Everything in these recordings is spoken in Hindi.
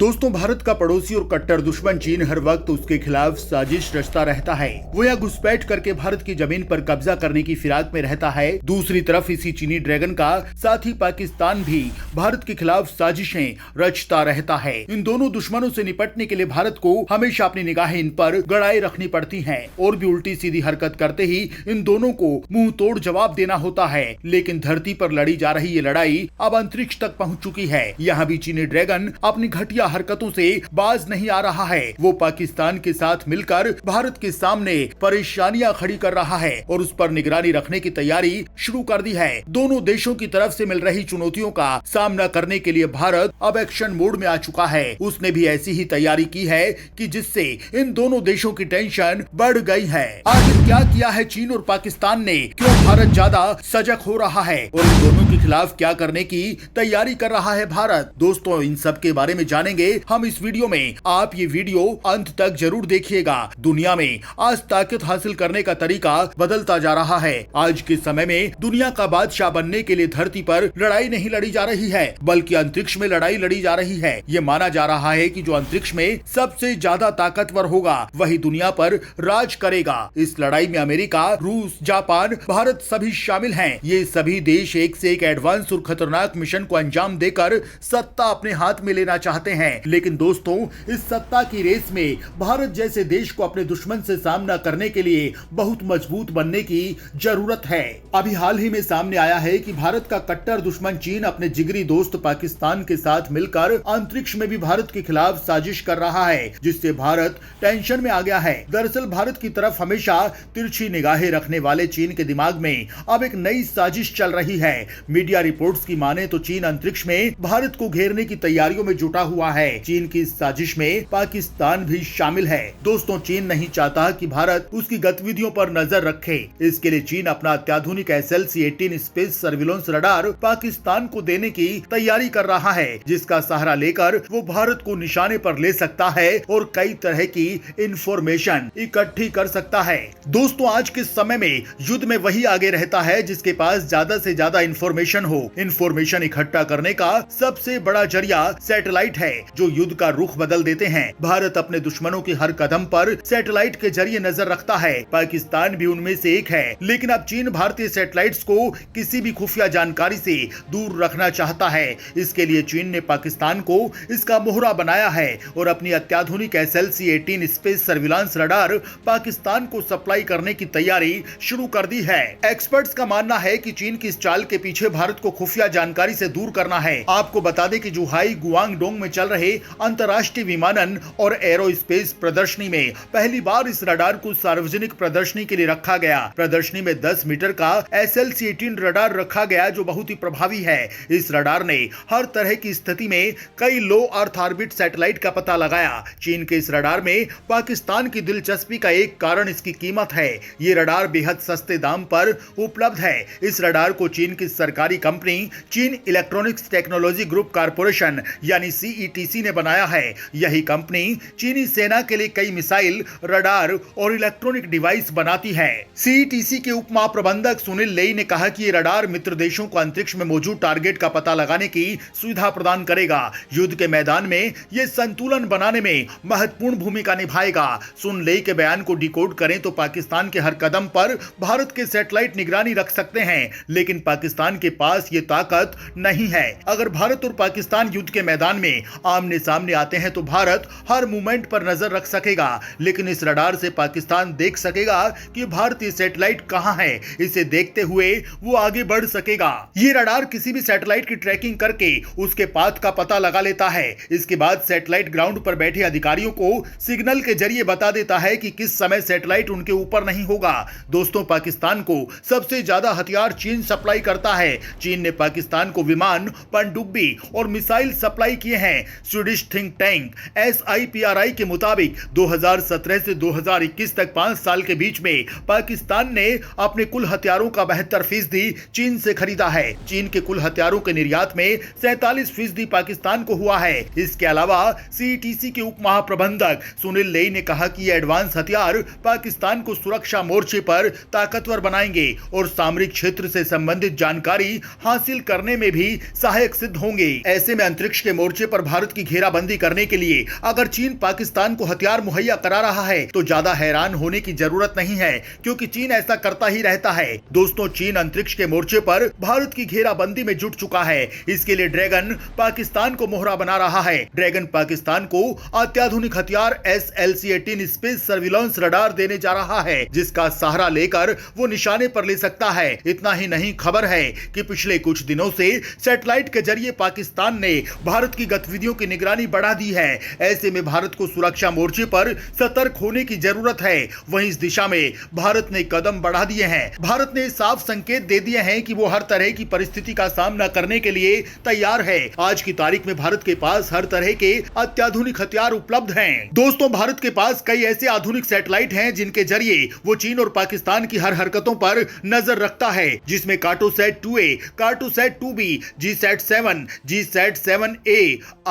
दोस्तों, भारत का पड़ोसी और कट्टर दुश्मन चीन हर वक्त उसके खिलाफ साजिश रचता रहता है। वो यह घुसपैठ करके भारत की जमीन पर कब्जा करने की फिराक में रहता है। दूसरी तरफ इसी चीनी ड्रैगन का साथी पाकिस्तान भी भारत के खिलाफ साजिशें रचता रहता है। इन दोनों दुश्मनों से निपटने के लिए भारत को हमेशा अपनी निगाहें इन पर गड़ाए रखनी पड़ती हैं और भी उल्टी सीधी हरकत करते ही इन दोनों को मुंह तोड़ जवाब देना होता है। लेकिन धरती पर लड़ी जा रही ये लड़ाई अब अंतरिक्ष तक पहुंच चुकी है। यहाँ भी चीनी ड्रैगन अपनी घटिया हरकतों से बाज नहीं आ रहा है। वो पाकिस्तान के साथ मिलकर भारत के सामने परेशानियां खड़ी कर रहा है और उस पर निगरानी रखने की तैयारी शुरू कर दी है। दोनों देशों की तरफ से मिल रही चुनौतियों का सामना करने के लिए भारत अब एक्शन मोड में आ चुका है। उसने भी ऐसी ही तैयारी की है कि जिससे इन दोनों देशों की टेंशन बढ़ गई है। आखिर क्या किया है चीन और पाकिस्तान ने? क्यों भारत ज्यादा सजग हो रहा है और इन दोनों के खिलाफ क्या करने की तैयारी कर रहा है भारत? दोस्तों, इन सब के बारे में जानेंगे हम इस वीडियो में। आप ये वीडियो अंत तक जरूर देखिएगा। दुनिया में आज ताकत हासिल करने का तरीका बदलता जा रहा है। आज के समय में दुनिया का बादशाह बनने के लिए धरती पर लड़ाई नहीं लड़ी जा रही है, बल्कि अंतरिक्ष में लड़ाई लड़ी जा रही है। ये माना जा रहा है कि जो अंतरिक्ष में सबसे ज्यादा ताकतवर होगा वही दुनिया पर राज करेगा। इस लड़ाई में अमेरिका, रूस, जापान, भारत सभी शामिल हैं। ये सभी देश एक से एक एडवांस और खतरनाक मिशन को अंजाम देकर सत्ता अपने हाथ में लेना चाहते हैं। लेकिन दोस्तों, इस सत्ता की रेस में भारत जैसे देश को अपने दुश्मन से सामना करने के लिए बहुत मजबूत बनने की जरूरत है। अभी हाल ही में सामने आया है कि भारत का कट्टर दुश्मन चीन अपने जिगरी दोस्त पाकिस्तान के साथ मिलकर अंतरिक्ष में भी भारत के खिलाफ साजिश कर रहा है, जिससे भारत टेंशन में आ गया है। दरअसल भारत की तरफ हमेशा तिरछी निगाहें रखने वाले चीन के दिमाग में अब एक नई साजिश चल रही है। मीडिया रिपोर्ट्स की माने तो चीन अंतरिक्ष में भारत को घेरने की तैयारियों में जुटा हुआ है। चीन की इस साजिश में पाकिस्तान भी शामिल है। दोस्तों, चीन नहीं चाहता कि भारत उसकी गतिविधियों पर नजर रखे। इसके लिए चीन अपना अत्याधुनिक SLC-18 space surveillance radar Pakistan को देने की तैयारी कर रहा है, जिसका सहारा लेकर वो भारत को निशाने पर ले सकता है और कई तरह की इंफॉर्मेशन इकट्ठी कर सकता है। दोस्तों, आज के समय में युद्ध में वही आगे रहता है जिसके पास ज्यादा से ज्यादा इंफॉर्मेशन हो। इंफॉर्मेशन इकट्ठा करने का सबसे बड़ा जरिया सैटेलाइट है, जो युद्ध का रुख बदल देते हैं। भारत अपने दुश्मनों के हर कदम पर सैटेलाइट के जरिए नजर रखता है। पाकिस्तान भी उनमें से एक है। लेकिन अब चीन भारतीय सैटेलाइट्स को किसी भी खुफिया जानकारी से दूर रखना चाहता है। इसके लिए चीन ने पाकिस्तान को इसका मोहरा बनाया है और अपनी अत्याधुनिक SLC-18 space surveillance radar Pakistan को सप्लाई करने की तैयारी शुरू कर दी है। एक्सपर्ट्स का मानना है कि चीन की इस चाल के पीछे भारत को खुफिया जानकारी से दूर करना है। आपको बता दें कि जुहाई गुआंगडोंग में चल रहे अंतर्राष्ट्रीय विमानन और एरोस्पेस प्रदर्शनी में पहली बार इस रडार को सार्वजनिक प्रदर्शनी के लिए रखा गया। प्रदर्शनी में 10 मीटर का SLC-18 रडार रखा गया, जो बहुत ही प्रभावी है। इस रडार ने हर तरह की स्थिति में कई लो अर्थ ऑर्बिट सैटेलाइट का पता लगाया। चीन के इस रडार में पाकिस्तान की दिलचस्पी का एक कारण इसकी कीमत है। ये रडार बेहद सस्ते दाम पर उपलब्ध है। इस रडार को चीन की सरकारी कंपनी चीन इलेक्ट्रॉनिक्स टेक्नोलॉजी ग्रुप कॉर्पोरेशन यानी CETC ने बनाया है। यही कंपनी चीनी सेना के लिए कई मिसाइल, रडार और इलेक्ट्रॉनिक डिवाइस बनाती है। CETC के उप महाप्रबंधक सुनील लेई ने कहा कि ये रडार मित्र देशों को अंतरिक्ष में मौजूद टारगेट का पता लगाने की सुविधा प्रदान करेगा। युद्ध के मैदान में ये संतुलन बनाने में महत्वपूर्ण भूमिका निभाएगा। सुन लेई के बयान को डिकोड करें तो पाकिस्तान के हर कदम पर भारत के सैटेलाइट निगरानी रख सकते हैं, लेकिन पाकिस्तान के पास ये ताकत नहीं है। अगर भारत और पाकिस्तान युद्ध के मैदान में आमने सामने आते हैं तो भारत हर मूवमेंट पर नजर रख सकेगा, लेकिन इस रडार से पाकिस्तान देख सकेगा कि भारतीय सैटेलाइट कहां है। इसे देखते हुए वो आगे बढ़ सकेगा। ये रडार किसी भी सैटेलाइट की ट्रैकिंग करके उसके पाथ का पता लगा लेता है। इसके बाद सैटेलाइट ग्राउंड पर बैठे अधिकारियों को सिग्नल के जरिए बता देता है कि किस समय सैटेलाइट उनके ऊपर नहीं होगा। दोस्तों, पाकिस्तान को सबसे ज्यादा हथियार चीन सप्लाई करता है। चीन ने पाकिस्तान को विमान, पनडुब्बी और मिसाइल सप्लाई किए हैं। स्वीडिश थिंक टैंक SIPRI के मुताबिक 2017 से 2021 तक 5 साल के बीच में पाकिस्तान ने अपने कुल हथियारों का 72% चीन से खरीदा है। चीन के कुल हथियारों के निर्यात में 47% पाकिस्तान को हुआ है। इसके अलावा CETC के उप महाप्रबंधक सुनील लेई ने कहा कि ये एडवांस हथियार पाकिस्तान को सुरक्षा मोर्चे पर ताकतवर बनाएंगे और सामरिक क्षेत्र से संबंधित जानकारी हासिल करने में भी सहायक सिद्ध होंगे। ऐसे में अंतरिक्ष के मोर्चे पर भारत भारत की घेराबंदी करने के लिए अगर चीन पाकिस्तान को हथियार मुहैया करा रहा है तो ज्यादा हैरान होने की जरूरत नहीं है, क्योंकि चीन ऐसा करता ही रहता है। दोस्तों, चीन अंतरिक्ष के मोर्चे पर भारत की घेराबंदी में जुट चुका है। इसके लिए ड्रैगन पाकिस्तान को मोहरा बना रहा है। ड्रैगन पाकिस्तान को अत्याधुनिक हथियार SLC-18 स्पेस सर्विलांस रडार देने जा रहा है, जिसका सहारा लेकर वो निशाने पर ले सकता है। इतना ही नहीं, खबर है कि पिछले कुछ दिनों से सैटेलाइट के जरिए पाकिस्तान ने भारत की गतिविधियों की निगरानी बढ़ा दी है। ऐसे में भारत को सुरक्षा मोर्चे पर सतर्क होने की जरूरत है। वहीं इस दिशा में भारत ने कदम बढ़ा दिए हैं। भारत ने साफ संकेत दे दिए हैं कि वो हर तरह की परिस्थिति का सामना करने के लिए तैयार है। आज की तारीख में भारत के पास हर तरह के अत्याधुनिक हथियार उपलब्ध हैं। दोस्तों, भारत के पास कई ऐसे आधुनिक सैटेलाइट हैं जिनके जरिए वो चीन और पाकिस्तान की हर हरकतों पर नजर रखता है, जिसमें Cartosat 2A, Cartosat 2B, GSAT-7, GSAT-7A,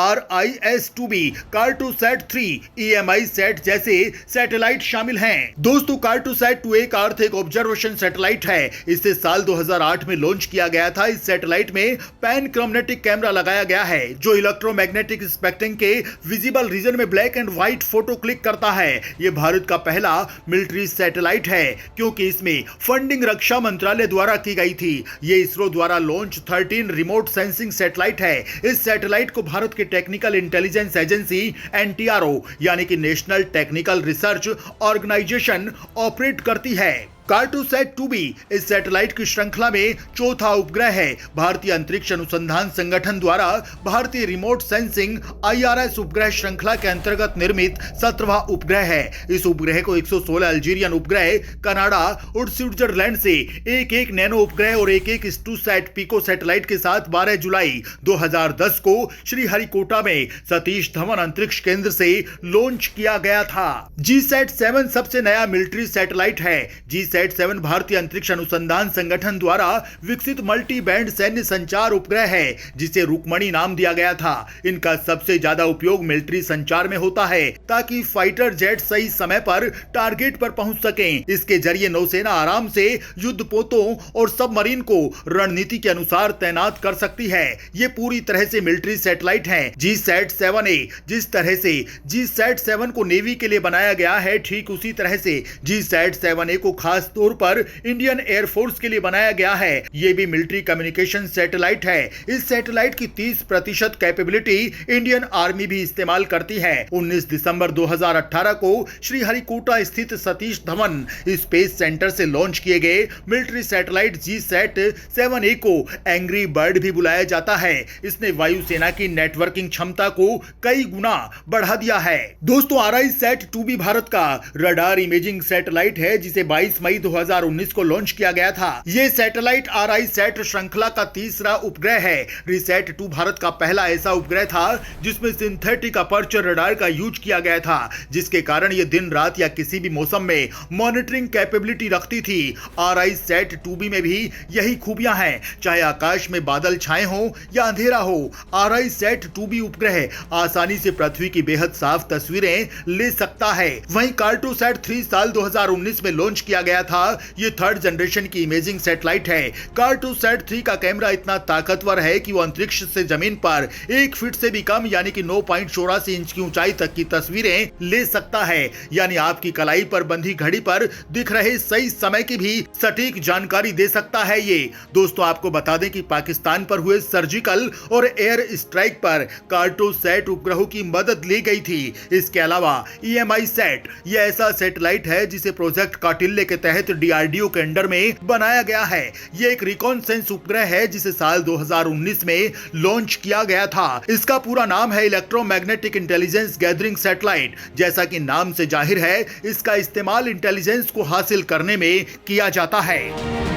RIS-2B, Cartosat 3, EMI-SAT जैसे सैटेलाइट शामिल हैं। दोस्तों, कार्टोसैट 2A का अर्थ एक ऑब्जर्वेशन सैटेलाइट है। इसे साल 2008 में लॉन्च किया गया था। इस सैटेलाइट में पैनक्रोमेटिक कैमरा लगाया गया है, जो इलेक्ट्रोमैग्नेटिक स्पेक्ट्रम के विजिबल रीजन में black and white photo click करता है। यह भारत का पहला मिलिट्री सैटेलाइट है, क्योंकि इसमें फंडिंग रक्षा मंत्रालय द्वारा की गई थी। ये इसरो द्वारा लॉन्च 13 रिमोट सेंसिंग सैटेलाइट है। इस सैटेलाइट को भारत की टेक्निकल इंटेलिजेंस एजेंसी NTRO यानी कि national technical research organisation operate करती है। कार्टोसैट 2B इस सैटेलाइट की श्रृंखला में चौथा उपग्रह है। भारतीय अंतरिक्ष अनुसंधान संगठन द्वारा भारतीय रिमोट सेंसिंग IRS उपग्रह श्रृंखला के अंतर्गत निर्मित 17वां उपग्रह है। इस उपग्रह को 116 अल्जीरियन उपग्रह, कनाडा और स्विट्जरलैंड से एक नैनो उपग्रह और एक स्टूसैट पिको सैटेलाइट के साथ 12 जुलाई 2010 को श्रीहरिकोटा में सतीश धवन अंतरिक्ष केंद्र से लॉन्च किया गया था। GSAT-7 सबसे नया मिलिट्री सैटेलाइट है। GSAT-7 भारतीय अंतरिक्ष अनुसंधान संगठन द्वारा विकसित मल्टी बैंड सैन्य संचार उपग्रह है, जिसे रुक्मणी नाम दिया गया था। इनका सबसे ज्यादा उपयोग मिलिट्री संचार में होता है, ताकि फाइटर जेट सही समय पर टारगेट पर पहुंच सकें। इसके जरिए नौसेना आराम से युद्धपोतों और सबमरीन को रणनीति के अनुसार तैनात कर सकती है। ये पूरी तरह से मिलिट्री सैटेलाइट है। GSAT-7A जिस तरह से GSAT-7 को नेवी के लिए बनाया गया है, ठीक उसी तरह से GSAT-7A को खास तौर पर इंडियन एयरफोर्स के लिए बनाया गया है। यह भी मिलिट्री कम्युनिकेशन सैटेलाइट है। इस सैटेलाइट की 30% कैपेबिलिटी इंडियन आर्मी भी इस्तेमाल करती है। 19 दिसंबर 2018 को श्रीहरिकोटा स्थित सतीश धवन स्पेस सेंटर से लॉन्च किए गए मिलिट्री सैटेलाइट GSAT-7A को एंग्री बर्ड भी बुलाया जाता है। इसने वायुसेना की नेटवर्किंग क्षमता को कई गुना बढ़ा दिया है। दोस्तों, RIS-2B भारत का रडार इमेजिंग सैटेलाइट है, जिसे 22 मई 2019 को लॉन्च किया गया था। यह सैटेलाइट RISAT श्रृंखला का तीसरा उपग्रह है। RISAT-2 भारत का पहला ऐसा उपग्रह था जिसमें सिंथेटिक अपर्चर रडार का यूज किया गया था, जिसके कारण यह दिन रात या किसी भी मौसम में मॉनिटरिंग कैपेबिलिटी रखती थी। RISAT-2B में भी यही खूबियां हैं। चाहे आकाश में बादल छाए हो या अंधेरा हो, RISAT-2B उपग्रह आसानी से पृथ्वी की बेहद साफ तस्वीरें ले सकता है। वहीं कार्टोसैट 3 साल 2019 में लॉन्च किया गया था। ये 3rd जनरेशन की इमेजिंग सैटेलाइट है। कार्टोसैट 3 का कैमरा इतना ताकतवर है कि वो अंतरिक्ष से जमीन पर 1 फीट से भी कम यानी कि 9.84 इंच की ऊंचाई तक की तस्वीरें ले सकता है। यानी आपकी कलाई पर बंधी घड़ी पर दिख रहे सही समय की भी सटीक जानकारी दे सकता है ये। दोस्तों, आपको बता दें कि पाकिस्तान पर हुए सर्जिकल और एयर स्ट्राइक पर कार्टोसैट उपग्रहों की मदद ली गई थी। इसके अलावा EMI-SAT यह ऐसा सैटेलाइट है जिसे प्रोजेक्ट काटिल्ले के तहत DRDO के अंडर में बनाया गया है। यह एक रिकॉन्सेंस उपग्रह है जिसे साल 2019 में लॉन्च किया गया था। इसका पूरा नाम है इलेक्ट्रोमैग्नेटिक इंटेलिजेंस गैदरिंग सैटेलाइट। जैसा कि नाम से जाहिर है, इसका इस्तेमाल इंटेलिजेंस को हासिल करने में किया जाता है।